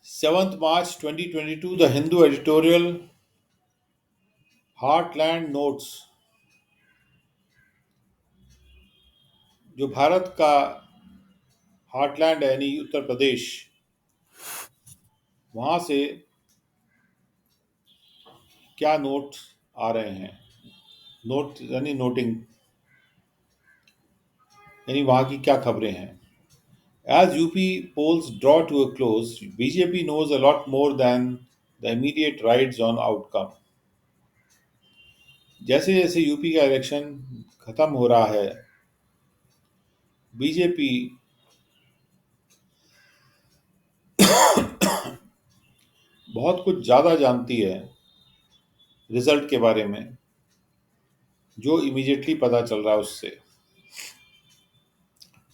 7th March 2022, the Hindu editorial Heartland notes, जो भारत का heartland है यानी उत्तर प्रदेश, वहाँ से क्या नोट आ रहे हैं। नोट यानी नोटिंग, यानी वहाँ की क्या खबरें हैं। As UP polls draw to a close, BJP knows a lot more than the immediate rides on outcome. जैसे जैसे यूपी का इलेक्शन खत्म हो रहा है, बीजेपी बहुत कुछ ज़्यादा जानती है रिजल्ट के बारे में, जो इमीडिएटली पता चल रहा है उससे।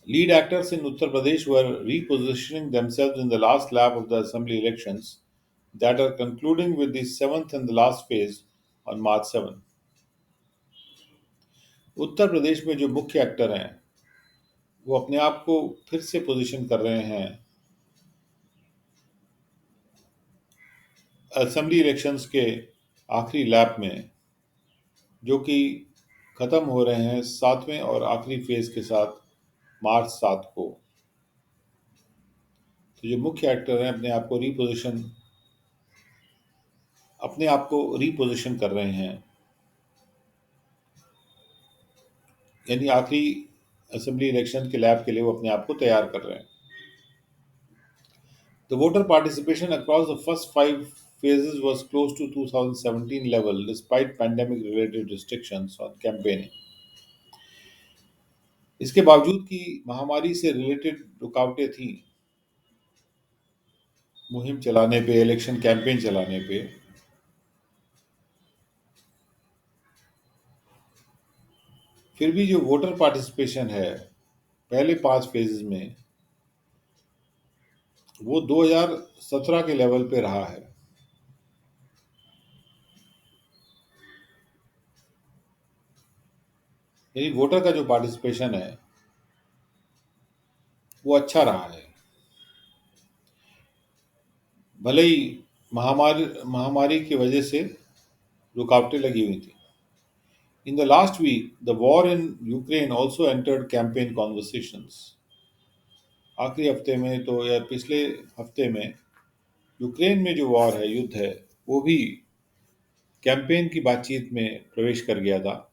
Lead actors in Uttar Pradesh were repositioning themselves in the last lap of the assembly elections that are concluding with the seventh and the last phase on March 7. Uttar Pradesh में जो मुख्य एक्टर हैं वो अपने आप को फिर से पोजीशन कर रहे हैं असेंबली इलेक्शंस के आखिरी लैप में, जो कि ख़त्म हो रहे हैं सातवें और आखिरी फेज के साथ मार्च 7 को। तो जो मुख्य एक्टर हैं अपने आप को रीपोजिशन कर रहे हैं, यानी आखिरी असेंबली इलेक्शन के लैब के लिए वो अपने आप को तैयार कर रहे हैं। The voter participation across the first five phases was close to 2017 level despite pandemic related restrictions on campaigning. इसके बावजूद कि महामारी से रिलेटेड रुकावटें थी मुहिम चलाने पे, इलेक्शन कैंपेन चलाने पे, फिर भी जो वोटर पार्टिसिपेशन है पहले 5 फेजेस में, वो 2017 के लेवल पे रहा है। यानी वोटर का जो पार्टिसिपेशन है वो अच्छा रहा है, भले ही महामारी की वजह से रुकावटें लगी हुई थी। In the last week, the war in Ukraine also entered campaign conversations. आखिरी हफ्ते में तो या पिछले हफ्ते में यूक्रेन में जो वॉर है, युद्ध है, वो भी कैंपेन की बातचीत में प्रवेश कर गया था।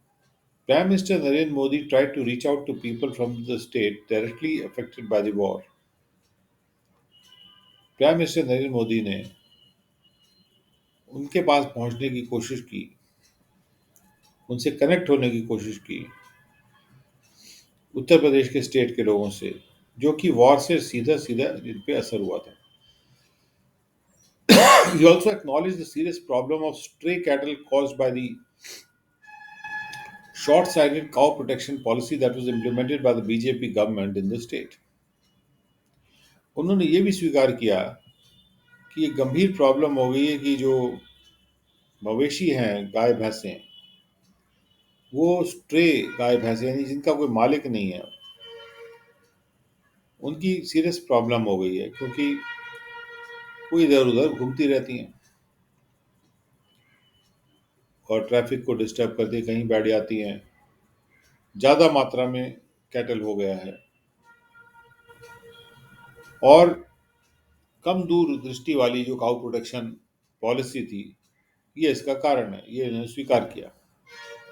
Prime Minister Narendra Modi tried to reach out to people from the state directly affected by the war. Prime minister Narendra Modi ने उनके पास पहुंचने की कोशिश की, उनसे कनेक्ट होने की कोशिश की, उत्तर प्रदेश के स्टेट के लोगों से, जो कि वॉर से सीधा सीधा जिन पे असर हुआ था। He also acknowledged the serious problem of stray cattle caused by the short-sighted cow protection policy that was implemented by the BJP government in the state. उन्होंने ये भी स्वीकार किया कि ये गंभीर प्रॉब्लम हो गई है कि जो मवेशी हैं, गाय भैंसें, वो स्ट्रे गाय भैंसें यानी जिनका कोई मालिक नहीं है, उनकी सीरियस प्रॉब्लम हो गई है, क्योंकि वो इधर उधर घूमती रहती हैं और ट्रैफिक को डिस्टर्ब करती, कहीं बैठ जाती हैं। ज़्यादा मात्रा में कैटल हो गया है और कम दूरदृष्टि वाली जो काउ प्रोटेक्शन पॉलिसी थी, ये इसका कारण है, ये इन्होंने स्वीकार किया,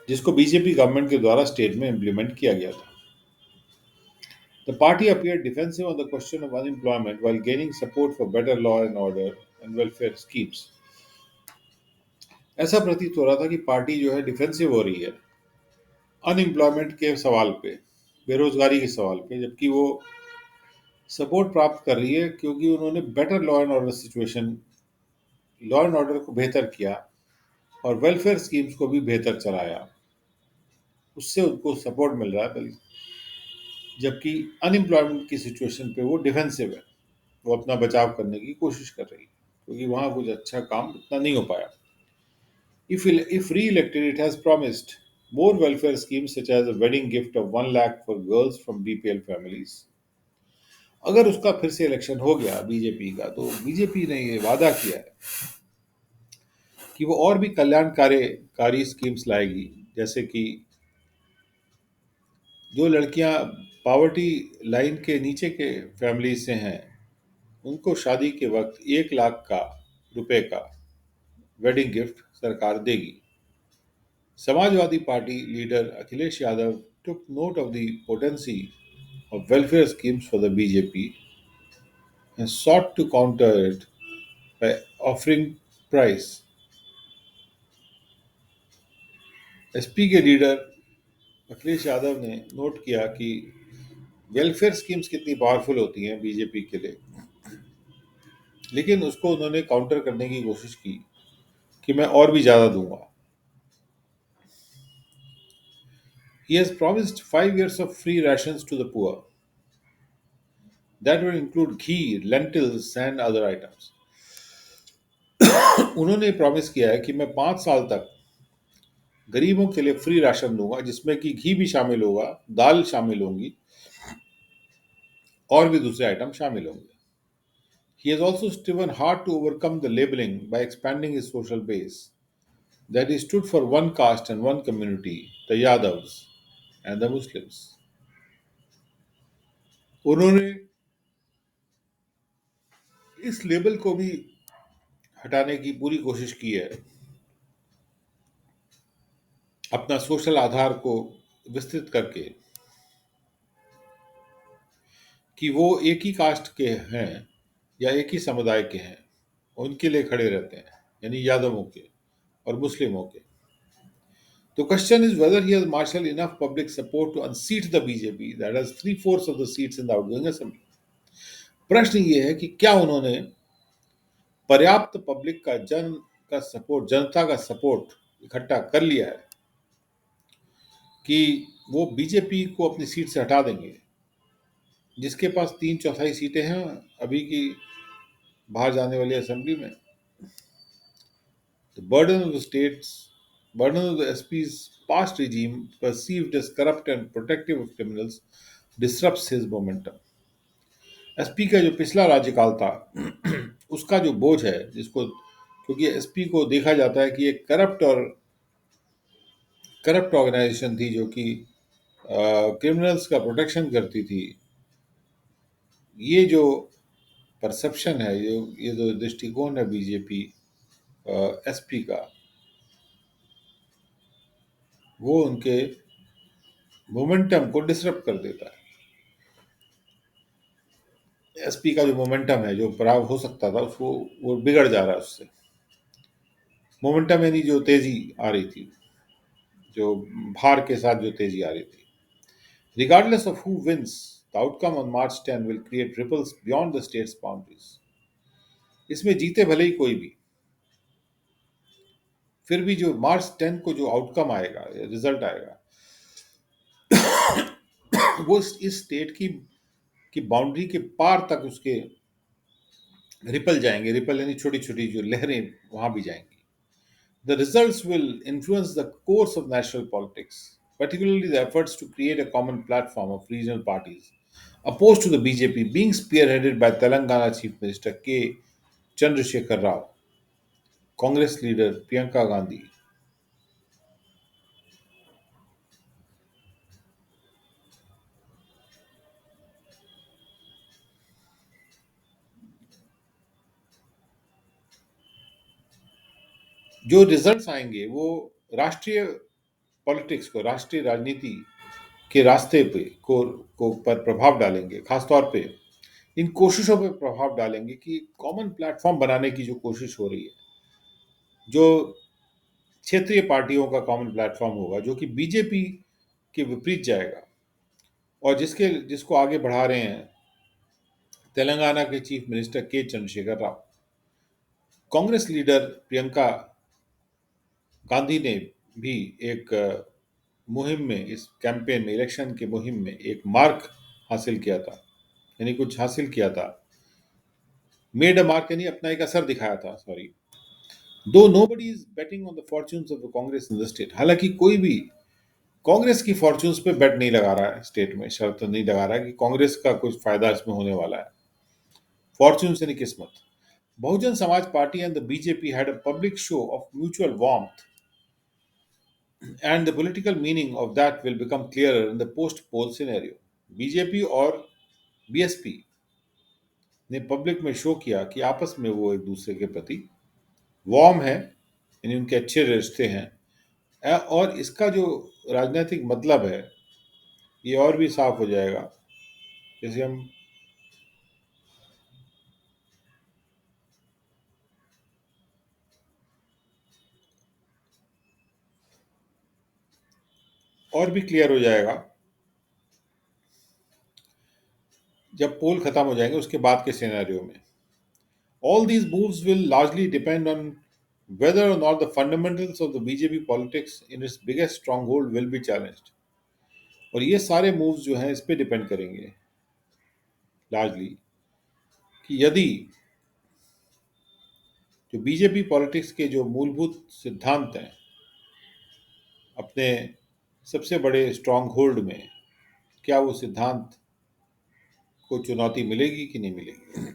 जिसको बीजेपी गवर्नमेंट के द्वारा स्टेट में इम्प्लीमेंट किया गया था। The party appeared defensive on the question of unemployment while gaining support for better law and order and welfare schemes. ऐसा प्रतीत हो रहा था कि पार्टी जो है डिफेंसिव हो रही है अनएम्प्लॉयमेंट के सवाल पे, बेरोजगारी के सवाल पे, जबकि वो सपोर्ट प्राप्त कर रही है क्योंकि उन्होंने बेटर लॉ एंड ऑर्डर को बेहतर किया और वेलफेयर स्कीम्स को भी बेहतर चलाया, उससे उनको सपोर्ट मिल रहा है। बल्कि जबकि अनएम्प्लॉयमेंट की सिचुएशन पे वो डिफेंसिव है, वो अपना बचाव करने की कोशिश कर रही है, क्योंकि वहाँ कुछ अच्छा काम इतना नहीं हो पाया। If re-elected, it has promised more welfare schemes such as a wedding gift of 1 lakh for girls from BPL families, अगर उसका फिर से इलेक्शन हो गया बीजेपी का, तो बीजेपी ने ये वादा किया है कि वो और भी कल्याणकारी स्कीम्स लाएगी, जैसे कि जो लड़कियां पावर्टी लाइन के नीचे के फैमिली से हैं, उनको शादी के वक्त 1 लाख का रुपए का वेडिंग गिफ्ट सरकार देगी। Samajwadi party leader Akhilesh Yadav took note of the potency of welfare schemes for the BJP and sought to counter it by offering price। SP के लीडर अखिलेश यादव ने नोट किया कि वेलफेयर स्कीम्स कितनी पावरफुल होती हैं बीजेपी के लिए, लेकिन उसको उन्होंने काउंटर करने की कोशिश की कि मैं और भी ज्यादा दूंगा। He has promised 5 years of free rations to the poor that will include ghee, lentils and other items। उन्होंने प्रॉमिस किया है कि मैं 5 साल तक गरीबों के लिए फ्री राशन दूंगा, जिसमें कि घी भी शामिल होगा, दाल शामिल होंगी और भी दूसरे आइटम शामिल होंगे। He has also striven hard to overcome the labeling by expanding his social base, that he stood for one caste and one community, the Yadavs and the Muslims। उन्होंने इस लेबल को भी हटाने की पूरी कोशिश की है, अपना सोशल आधार को विस्तृत करके, कि वो एक ही कास्ट के हैं या एक ही समुदाय के हैं, उनके लिए खड़े रहते हैं, यानी यादवों के और मुस्लिमों के। The question is whether he has marshaled enough public support to unseat the BJP that has three-fourths of the seats in the outgoing assembly। प्रश्न ये है कि क्या उन्होंने पर्याप्त पब्लिक का जनता का सपोर्ट इकट्ठा कर लिया है कि वो बीजेपी को अपनी सीट से हटा देंगे, जिसके पास 3/4 सीटें हैं अभी की बाहर जाने वाली असेंबली में। The burden of the SP's past regime, perceived as corrupt and protective of criminals, disrupts his momentum। SP का जो पिछला राज्यकाल था उसका जो बोझ है, जिसको, क्योंकि एसपी को देखा जाता है कि एक करप्ट ऑर्गेनाइजेशन थी जो कि क्रिमिनल्स का प्रोटेक्शन करती थी। ये जो परसेप्शन है, ये जो दृष्टिकोण है बीजेपी एसपी का, वो उनके मोमेंटम को डिसरप्ट कर देता है। एसपी का जो मोमेंटम है, जो पराग हो सकता था, उसको वो बिगड़ जा रहा है उससे। मोमेंटम यानी जो तेजी आ रही थी, जो भार के साथ जो तेजी आ रही थी। Regardless of who wins, the outcome on March 10 will create ripples beyond the state's boundaries। इसमें जीते भले ही कोई भी, फिर भी जो March 10 को जो आउटकम आएगा, रिजल्ट आएगा, वो इस स्टेट की बाउंड्री के पार तक उसके रिपल जाएंगे। रिपल यानी छोटी छोटी जो लहरें वहां भी जाएंगी। The results will influence the course of national politics, particularly the efforts to create a common platform of regional parties opposed to the BJP, being spearheaded by Telangana Chief Minister K. Chandrasekhar Rao, Congress leader Priyanka Gandhi। जो results आएंगे वो राष्ट्रीय politics को, राष्ट्रीय राजनीति के रास्ते पे को पर प्रभाव डालेंगे। खासतौर पे इन कोशिशों पर प्रभाव डालेंगे कि कॉमन प्लेटफॉर्म बनाने की जो कोशिश हो रही है, जो क्षेत्रीय पार्टियों का कॉमन प्लेटफॉर्म होगा, जो कि बीजेपी के विपरीत जाएगा, और जिसको आगे बढ़ा रहे हैं तेलंगाना के चीफ मिनिस्टर के चंद्रशेखर राव। कांग्रेस लीडर प्रियंका गांधी ने भी एक मुहिम में, इस कैंपेन में, इलेक्शन के मुहिम में एक मार्क हासिल किया था, यानी कुछ हासिल किया था। मेड अ मार्क यानी अपना एक असर दिखाया था, sorry. Though nobody is betting on the fortunes of the Congress in the state. हालांकि कोई भी कांग्रेस की फॉर्च्यून्स पे बेट नहीं लगा रहा है, स्टेट में शर्त नहीं लगा रहा है कि कांग्रेस का कुछ फायदा इसमें होने वाला है। फॉर्च्यून यानी किस्मत। Bahujan Samaj party and the BJP had a public show off mutual warmth, and the political meaning of that will become clearer in the post poll scenario. BJP और बीएसपी ने पब्लिक में शो किया कि आपस में वो एक दूसरे के प्रति वार्म है, यानी उनके अच्छे रिश्ते हैं। और इसका जो राजनीतिक मतलब है ये और भी साफ हो जाएगा, जैसे हम और भी क्लियर हो जाएगा जब पोल खत्म हो जाएंगे उसके बाद के सिनेरियो में। All these moves will largely depend on whether or not the fundamentals of the BJP politics in its biggest stronghold will be challenged. और ये सारे मूव्स जो हैं इस पे डिपेंड करेंगे लार्जली कि यदि जो बीजेपी पॉलिटिक्स के जो मूलभूत सिद्धांत हैं अपने सबसे बड़े स्ट्रांग होल्ड में, क्या वो सिद्धांत को चुनौती मिलेगी कि नहीं मिलेगी।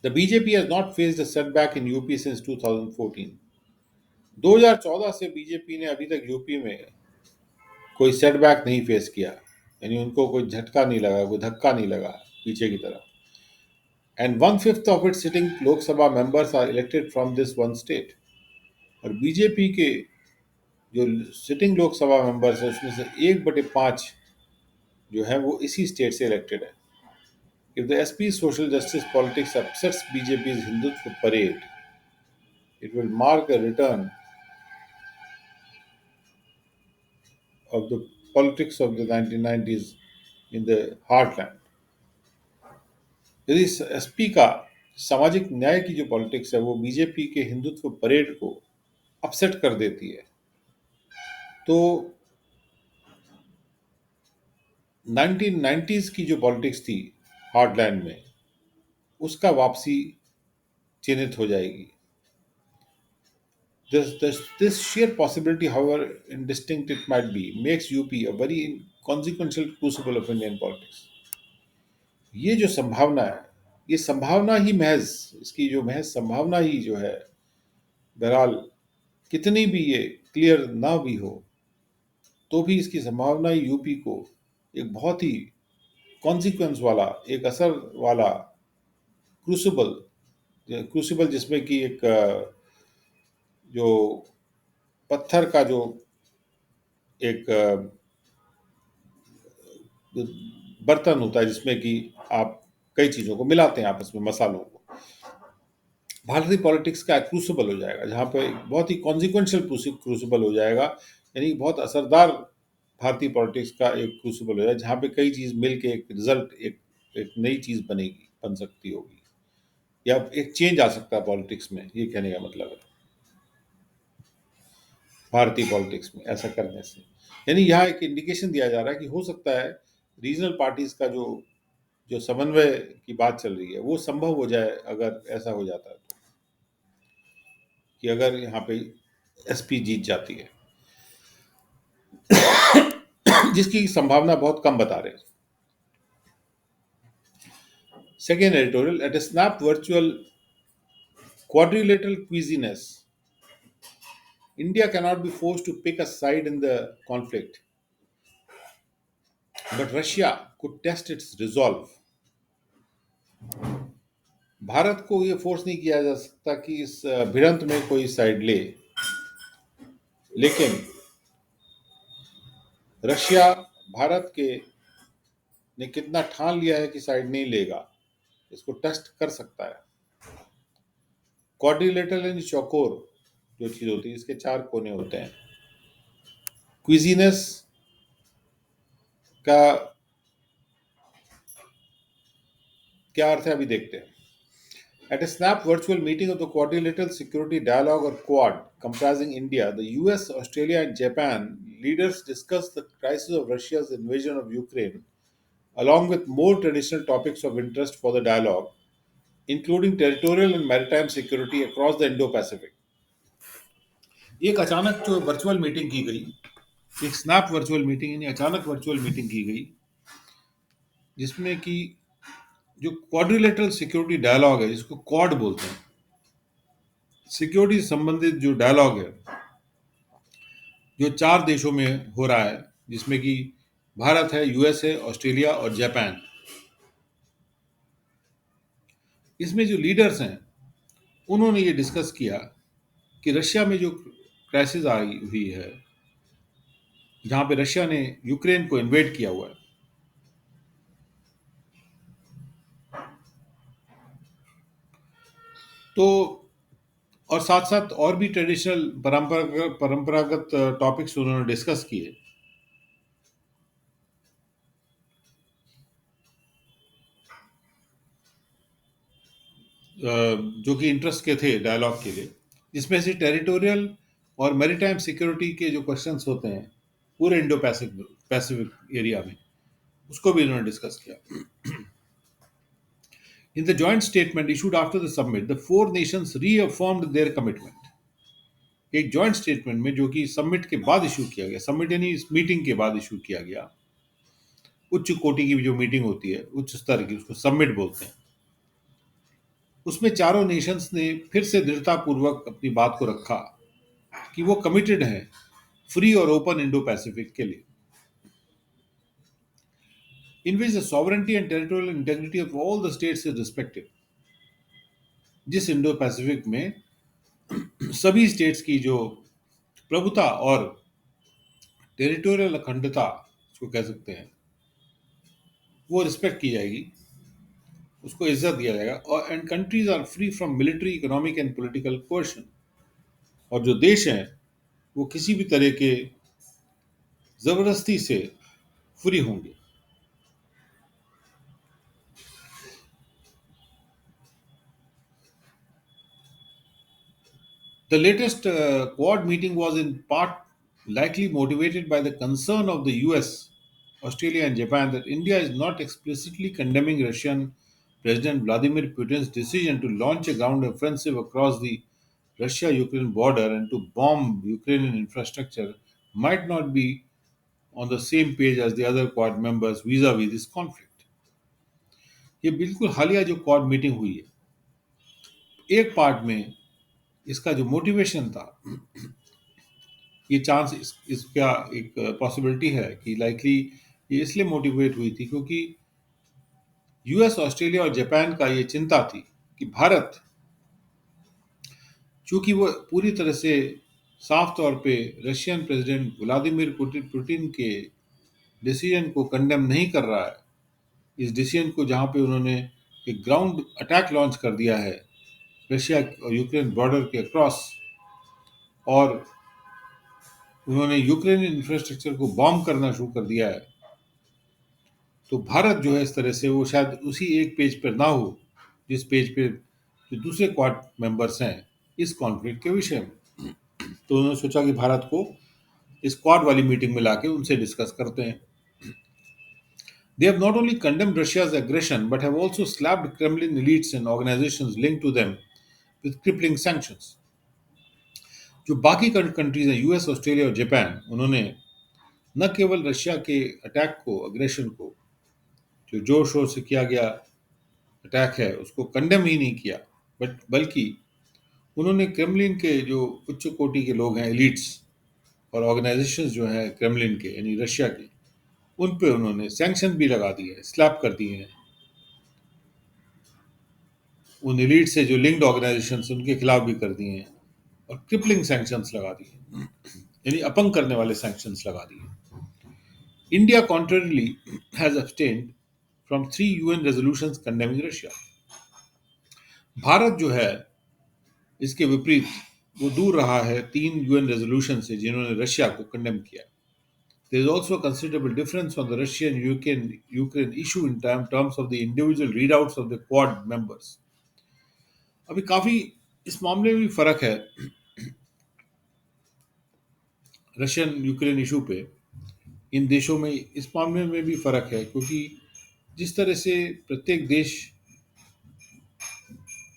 The BJP has not faced a setback in UP since 2014। 2014 से बीजेपी ने अभी तक यूपी में कोई सेटबैक नहीं फेस किया, यानी उनको कोई झटका नहीं लगा, कोई धक्का नहीं लगा पीछे की तरफ। And one fifth of it sitting Lok Sabha members are elected from this one state. और बीजेपी के जो सिटिंग लोकसभा मेंबर्स है उसमें से 1/5 जो है वो इसी स्टेट से इलेक्टेड है। If the SP social justice politics upsets BJP Hindutva parade, it will mark a return of the politics of the 1990s in the heartland। यदि एसपी का सामाजिक न्याय की जो पॉलिटिक्स है वो बीजेपी के हिंदुत्व परेड को अपसेट कर देती है, तो 1990s की जो पॉलिटिक्स थी हार्टलैंड में उसका वापसी चिन्हित हो जाएगी। This sheer possibility, however indistinct it might be, makes UP a very consequential crucible of Indian politics। ये जो संभावना है, ये संभावना ही महज, इसकी जो महज संभावना ही जो है, बहरहाल कितनी भी ये क्लियर ना भी हो तो भी इसकी संभावना ही यूपी को एक बहुत ही कॉन्सिक्वेंस वाला, एक असर वाला क्रूसिबल, क्रूसिबल जिसमें कि एक जो पत्थर का जो एक बर्तन होता है जिसमें कि आप कई चीज़ों को मिलाते हैं आपस में, मसालों को, भारतीय पॉलिटिक्स का क्रूसिबल हो जाएगा, जहाँ पे बहुत ही कॉन्सिक्वेंशियल क्रूसिबल हो जाएगा, यानी बहुत असरदार भारतीय पॉलिटिक्स का एक क्रूसिबल हो जाएगा, जहाँ पे कई चीज़ मिल के एक रिजल्ट, एक नई चीज़ बनेगी, बन सकती होगी, या एक चेंज आ सकता है पॉलिटिक्स में, ये कहने का मतलब है भारतीय पॉलिटिक्स में ऐसा करने से। यानी यहाँ एक इंडिकेशन दिया जा रहा है कि हो सकता है रीजनल पार्टीज का जो जो समन्वय की बात चल रही है वो संभव हो जाए अगर ऐसा हो जाता है तो, कि अगर यहाँ पे एसपी जीत जाती है, जिसकी संभावना बहुत कम बता रहे हैं। Second editorial, at a snap virtual quadrilateral quizziness, India cannot be forced to pick a side in the conflict, but Russia could test its resolve। Bharat को ये फोर्स नहीं किया जा सकता कि इस भिड़ंत में कोई साइड ले, लेकिन रशिया भारत के ने कितना ठान लिया है कि साइड नहीं लेगा, इसको टेस्ट कर सकता है। क्वाड्रिलेटरल यानी चौकोर जो चीज होती है, इसके 4 कोने होते हैं। क्विजीनेस का क्या अर्थ है अभी देखते हैं। At a snap virtual meeting of the Quadrilateral Security Dialogue or Quad, comprising India, the US, Australia, and Japan, leaders discussed the crisis of Russia's invasion of Ukraine, along with more traditional topics of interest for the dialogue, including territorial and maritime security across the Indo Pacific। एक अचानक जो virtual meeting की गई, एक snap virtual meeting यानी अचानक virtual meeting की गई, जिसमें कि जो क्वाड्रिलेटरल सिक्योरिटी डायलॉग है, जिसको क्वाड बोलते हैं, सिक्योरिटी से संबंधित जो डायलॉग है, जो 4 देशों में हो रहा है, जिसमें कि भारत है, यूएस है, ऑस्ट्रेलिया और जापान। इसमें जो लीडर्स हैं, उन्होंने ये डिस्कस किया कि रशिया में जो क्राइसिस आई हुई है, जहाँ पे रशिया ने यूक्रेन को इन्वेड किया हुआ है, तो और साथ-साथ और भी ट्रेडिशनल परंपरागत टॉपिक्स उन्होंने डिस्कस किए। जो कि इंटरेस्ट के थे डायलॉग के लिए, जिसमें से टेरिटोरियल और मैरीटाइम सिक्योरिटी के जो क्वेश्चंस होते हैं पूरे इंडो पैसिफिक पैसिफिक एरिया में, उसको भी इन्होंने डिस्कस किया। In the joint statement issued after the summit, the four nations reaffirmed their commitment. एक जॉइंट स्टेटमेंट में, जो कि समिट के बाद इशू किया गया, समिट यानी इस मीटिंग के बाद इशू किया गया, उच्च कोटि की जो मीटिंग होती है, उच्च स्तर की, उसको समिट बोलते हैं, उसमें चारों नेशंस ने फिर से दृढ़तापूर्वक अपनी बात को रखा कि वो कमिटेड हैं फ्री और ओपन इंडो पैसिफिक के लिए, in which the sovereignty and territorial integrity of all the states is respected. जिस इंडो पैसिफिक में सभी स्टेट्स की जो प्रभुता और टेरिटोरियल अखंडता, उसको कह सकते हैं, वो रिस्पेक्ट की जाएगी, उसको इज्जत दिया जाएगा, और and countries are free from military, economic and political coercion. और जो देश हैं, वो किसी भी तरह के जबरदस्ती से फ्री होंगे। The latest Quad meeting was in part likely motivated by the concern of the US, Australia, and Japan that India is not explicitly condemning Russian President Vladimir Putin's decision to launch a ground offensive across the Russia Ukraine border and to bomb Ukrainian infrastructure, might not be on the same page as the other Quad members vis a vis this conflict. ये बिल्कुल हालिया जो quad meeting हुई है, एक part में इसका जो मोटिवेशन था, ये चांस इसका एक पॉसिबिलिटी है कि लाइकली ये इसलिए मोटिवेट हुई थी क्योंकि यूएस, ऑस्ट्रेलिया और जापान का ये चिंता थी कि भारत, चूंकि वो पूरी तरह से साफ तौर पे रशियन प्रेसिडेंट व्लादिमीर पुतिन के डिसीजन को कंडेम नहीं कर रहा है, इस डिसीजन को, जहां पे उन्होंने एक ग्राउंड अटैक लॉन्च कर दिया है रशिया और यूक्रेन बॉर्डर के अक्रॉस, और उन्होंने यूक्रेनियन इंफ्रास्ट्रक्चर को बॉम्ब करना शुरू कर दिया है, तो भारत जो है इस तरह से वो शायद उसी एक पेज पर ना हो जिस पेज पे जो दूसरे क्वाड मेंबर्स हैं इस कॉन्फ्लिक्ट के विषय में। तो उन्होंने सोचा कि भारत को इस क्वाड वाली मीटिंग में लाके उनसे डिस्कस करते हैं। They have not only condemned Russia's aggression but have also slapped Kremlin elites and organizations linked to them with crippling sanctions. जो बाकी कंट्रीज हैं, यूएस, ऑस्ट्रेलिया और जापान, उन्होंने न केवल रशिया के अटैक को, अग्रेशन को, जो जोर शोर से किया गया अटैक है, उसको कंडेम ही नहीं किया, बट बल्कि उन्होंने क्रेमलिन के जो उच्च कोटि के लोग हैं, एलिट्स और ऑर्गेनाइजेशंस जो हैं क्रेमलिन के यानी रशिया के, उन पे उन्होंने सैंक्शन भी लगा दिए हैं, स्लैप कर दिए हैं। उन एलिट से जो लिंक्ड ऑर्गेनाइजेशंस उनके खिलाफ भी कर दिए हैं, और क्रिपलिंग सैंक्शंस लगा दिए, यानी अपंग करने वाले सैंक्शंस लगा दिए। India contrarily has abstained from 3 UN resolutions condemning Russia. Bharat जो है इसके विपरीत वो दूर रहा है 3 यूएन रेजोल्यूशन से जिन्होंने रशिया को कंडेम किया। There is also a considerable difference on the Russian-Ukraine issue in terms of the individual readouts of the Quad members. अभी काफी इस मामले में भी फर्क है रशियन यूक्रेन इशू पे, इन देशों में इस मामले में भी फर्क है, क्योंकि जिस तरह से प्रत्येक देश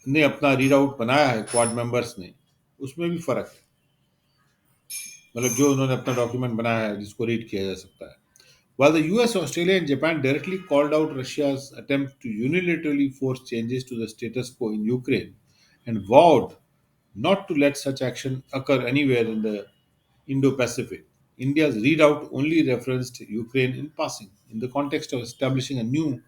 ने अपना रीड आउट बनाया है क्वाड मेंबर्स ने, उसमें भी फर्क है। मतलब जो उन्होंने अपना डॉक्यूमेंट बनाया है जिसको रीड किया जा सकता है. While the US, Australia, and Japan directly called out Russia's attempt to unilaterally force changes to the status quo in Ukraine and vowed not to let such action occur anywhere in the Indo Pacific, India's readout only referenced Ukraine in passing in the context of establishing a new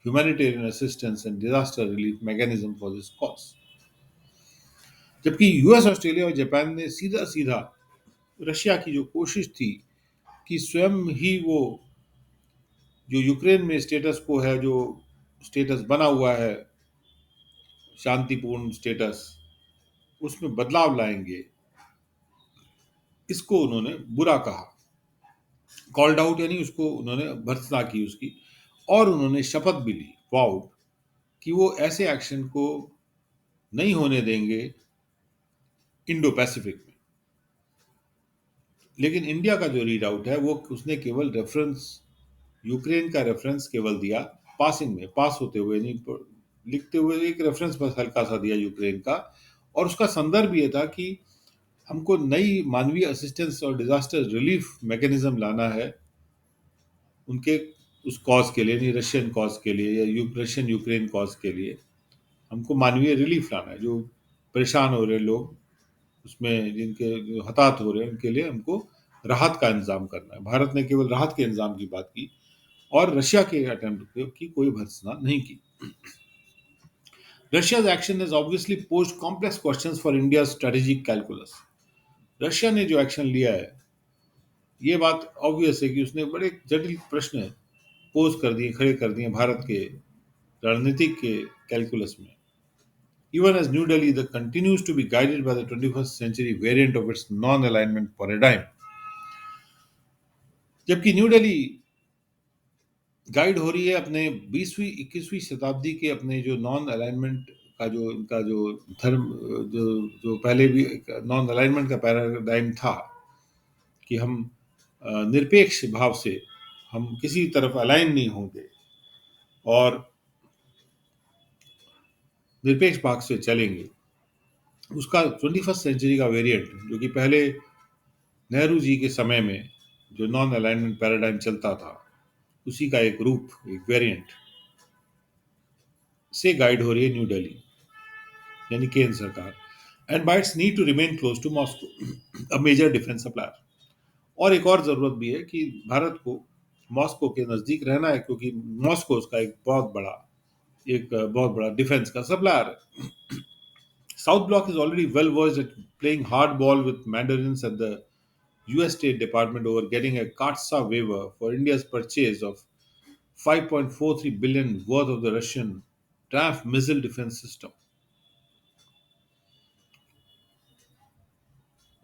humanitarian assistance and disaster relief mechanism for this cause. जबकि US, Australia और Japan ने सीधा सीधा Russia की जो कोशिश थी कि स्वयं ही वो जो यूक्रेन में स्टेटस को है, जो स्टेटस बना हुआ है शांतिपूर्ण स्टेटस, उसमें बदलाव लाएंगे, इसको उन्होंने बुरा कहा, कॉल्ड आउट, यानी उसको उन्होंने भर्त्सना की उसकी, और उन्होंने शपथ भी ली, वाउड, कि वो ऐसे एक्शन को नहीं होने देंगे इंडो पैसिफिक में. लेकिन इंडिया का जो रीड आउट है वो उसने केवल रेफरेंस, यूक्रेन का रेफरेंस केवल दिया, पासिंग में, पास होते हुए नहीं, लिखते हुए एक रेफरेंस बस हल्का सा दिया यूक्रेन का. और उसका संदर्भ ये था कि हमको नई मानवीय असिस्टेंस और डिजास्टर रिलीफ मैकेनिज्म लाना है उनके उस कॉज के लिए, नहीं रशियन कॉज के लिए या रशियन यूक्रेन कॉज के लिए. हमको मानवीय रिलीफ लाना है, जो परेशान हो रहे लोग उसमें, जिनके जो हताहत हो रहे हैं, उनके लिए हमको राहत का इंतजाम करना है. भारत ने केवल राहत के इंतजाम की बात की और रशिया के अटेम्प्ट की कोई भर्त्सना नहीं की. Russia's action has obviously posed complex questions for India's strategic calculus. Russia ने जो एक्शन लिया है, ये बात ऑब्वियस है कि उसने बड़े जटिल प्रश्न पोज कर दिए, खड़े कर दिए भारत के रणनीतिक के कैलकुलस में. Even as New Delhi that continues to be guided by the 21st century variant of its non-alignment paradigm. जबकि न्यू दिल्ली गाइड हो रही है अपने 20वीं 21वीं शताब्दी के अपने जो नॉन अलाइनमेंट का जो इनका जो धर्म, जो जो पहले भी नॉन अलाइनमेंट का पैराडाइम था कि हम निरपेक्ष भाव से हम किसी तरफ अलाइन नहीं होंगे और निरपेक्ष भाग से चलेंगे. उसका 21st सेंचुरी का वेरिएंट, जो कि पहले नेहरू जी के समय में जो नॉन अलाइनमेंट पैराडाइम चलता था, उसी का एक रूप, एक वेरिएंट से गाइड हो रही है न्यू दिल्ली, यानी केंद्र सरकार, and by its need to remain close to Moscow, a major defence supplier. और एक और जरूरत भी है कि भारत को मॉस्को के नजदीक रहना है, क्योंकि मॉस्को उसका एक बहुत बड़ा डिफेंस का सप्लायर है. South Bloc is already well versed at playing hardball with mandarins at the US State Department over getting a CARTSA waiver for India's purchase of 5.43 billion worth of the Russian Triumph missile defense system.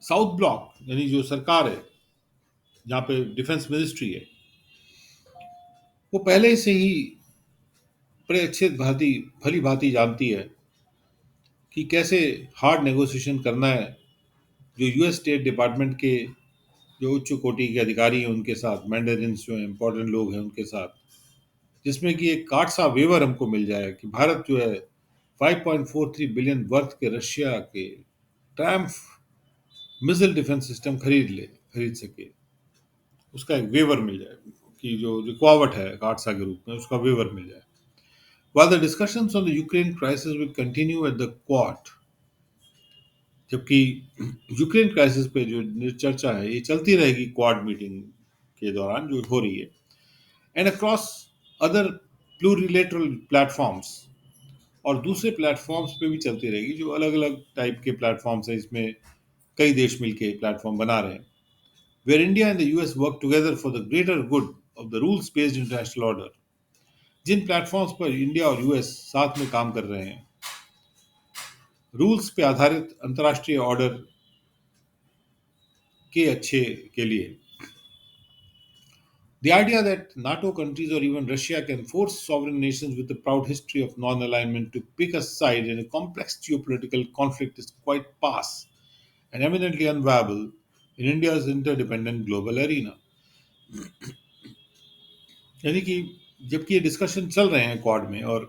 South block यानी जो सरकार है, जहाँ पे defence ministry है, वो पहले से ही बड़े अच्छे भांति भली भांति जानती है कि कैसे हार्ड नेगोशिएशन करना है जो यूएस स्टेट डिपार्टमेंट के जो उच्च कोटि के अधिकारी हैं उनके साथ, मैंडरिन्स जो इम्पोर्टेंट लोग हैं उनके साथ, जिसमें कि एक कार्ड सा वेवर हमको मिल जाए कि भारत जो है 5.43 बिलियन वर्थ के रशिया के ट्रैम्फ मिसाइल डिफेंस सिस्टम खरीद सके. उसका एक वेवर मिल जाए कि जो रुकावट है काटसा के रूप में, उसका वेवर मिल जाए. While the discussions on the Ukraine crisis will continue at the Quad, जबकि यूक्रेन क्राइसिस पे जो चर्चा है ये चलती रहेगी क्वाड मीटिंग के दौरान जो हो रही है, एंड अक्रॉस अदर प्लूरिलेटरल प्लेटफॉर्म्स, और दूसरे प्लेटफॉर्म्स पे भी चलती रहेगी जो अलग अलग टाइप के प्लेटफॉर्म्स हैं, इसमें कई देश मिलके प्लेटफॉर्म बना रहे हैं, where India and the US work together for the greater good of the rules based international order. जिन प्लेटफॉर्म्स पर इंडिया और यूएस साथ में काम कर रहे हैं, रूल्स पे आधारित अंतर्राष्ट्रीय ऑर्डर के अच्छे के लिए. The idea that NATO countries or even Russia can force sovereign nations with a proud history of non alignment to pick a side in a complex geopolitical conflict is quite past and eminently unviable in India's interdependent global arena. यानी कि जबकि ये discussion चल रहे हैं quad में और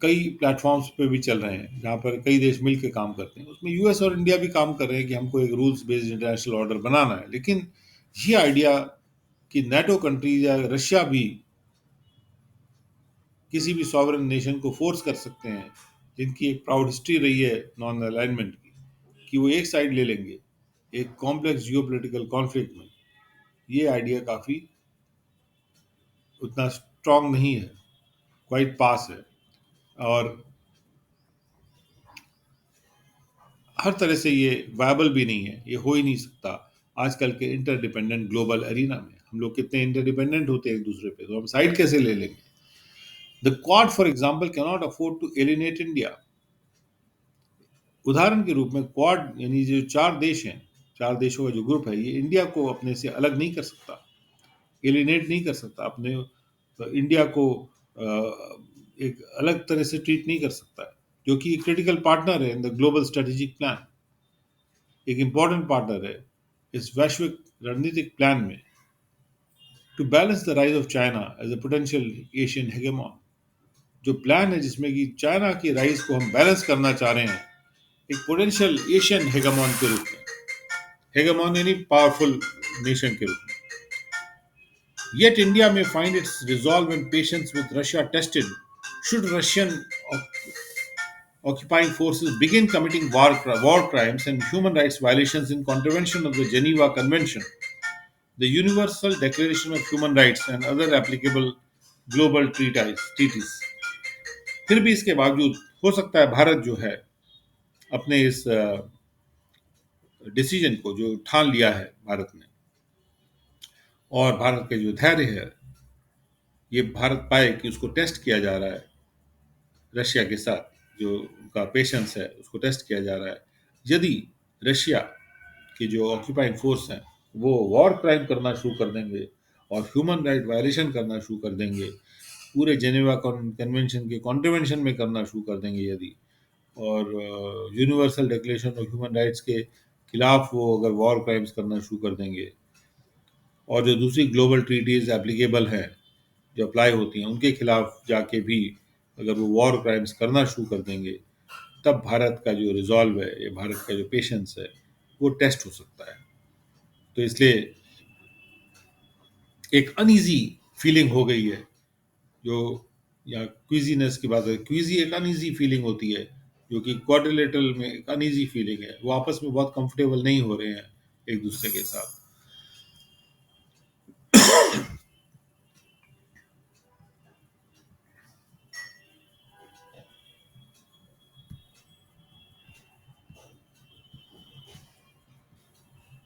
कई प्लेटफॉर्म्स पे भी चल रहे हैं जहाँ पर कई देश मिल के काम करते हैं। उसमें यूएस और इंडिया भी काम कर रहे हैं कि हमको एक रूल्स बेस्ड इंटरनेशनल ऑर्डर बनाना है। लेकिन ये आइडिया कि नाटो कंट्रीज या रशिया भी किसी भी सॉवरेन नेशन को फोर्स कर सकते हैं, जिनकी एक प्राउड हिस्ट्री रही है नॉन अलाइनमेंट की, कि वो एक साइड ले लेंगे एक कॉम्प्लेक्स जियोपॉलिटिकल कॉन्फ्लिक्ट में, ये आइडिया काफ़ी उतना स्ट्रांग नहीं है, क्वाइट पास है। और हर तरह से ये वायबल भी नहीं है, ये हो ही नहीं सकता आजकल के इंटरडिपेंडेंट ग्लोबल एरिना में। हम लोग कितने इंटरडिपेंडेंट होते हैं एक दूसरे पे, तो हम साइड कैसे ले लेंगे? The Quad for example cannot afford to eliminate India. उदाहरण के रूप में क्वाड यानी जो चार देश हैं, चार देशों का जो ग्रुप है, ये इंडिया को अपने से अलग नहीं कर सकता, एलिनेट नहीं कर सकता, अपने इंडिया को एक अलग तरह से ट्रीट नहीं कर सकता है, जो कि क्रिटिकल पार्टनर है in the global strategic plan, एक इम्पॉर्टेंट पार्टनर है इस वैश्विक रणनीतिक प्लान में। To balance the rise of China as a potential Asian hegemon, जो प्लान है जिसमें कि चाइना की राइज को हम बैलेंस करना चाह रहे हैं एक पोटेंशियल एशियन हेगेमॉन के रूप में, हेगेमॉन यानी पावरफुल नेशन के रूप में। Yet India may find its resolve and patience with Russia tested should Russian occupying forces begin committing war crimes and human rights violations in contravention of the Geneva Convention, the Universal Declaration of Human Rights, and other applicable global treaties. फिर भी इसके बावजूद हो सकता है भारत जो है अपने इस डिसीजन को जो ठान लिया है भारत ने, और भारत का जो धैर्य है, ये भारत पाए कि उसको टेस्ट किया जा रहा है रशिया के साथ, जो उनका पेशेंस है उसको टेस्ट किया जा रहा है। यदि रशिया के जो ऑक्यूपाइंग फोर्स हैं वो वॉर क्राइम करना शुरू कर देंगे और ह्यूमन राइट वायलेशन करना शुरू कर देंगे, पूरे जेनेवा कन्वेंशन के कॉन्ट्रवेंशन में करना शुरू कर देंगे यदि, और universal declaration of human rights के खिलाफ वो अगर वॉर क्राइम्स करना शुरू कर देंगे, और जो दूसरी ग्लोबल ट्रीटीज एप्लीकेबल हैं जो अप्लाई होती हैं उनके खिलाफ जाके भी अगर वो वॉर क्राइम्स करना शुरू कर देंगे, तब भारत का जो रिजॉल्व है, ये भारत का जो पेशेंस है, वो टेस्ट हो सकता है। तो इसलिए एक अनईजी फीलिंग हो गई है, जो या क्विजीनेस की बात है, क्विजी एक अनईजी फीलिंग होती है, जो कि क्वाड्रिलेटरल में एक अनईजी फीलिंग है, वो आपस में बहुत कंफर्टेबल नहीं हो रहे हैं एक दूसरे के साथ।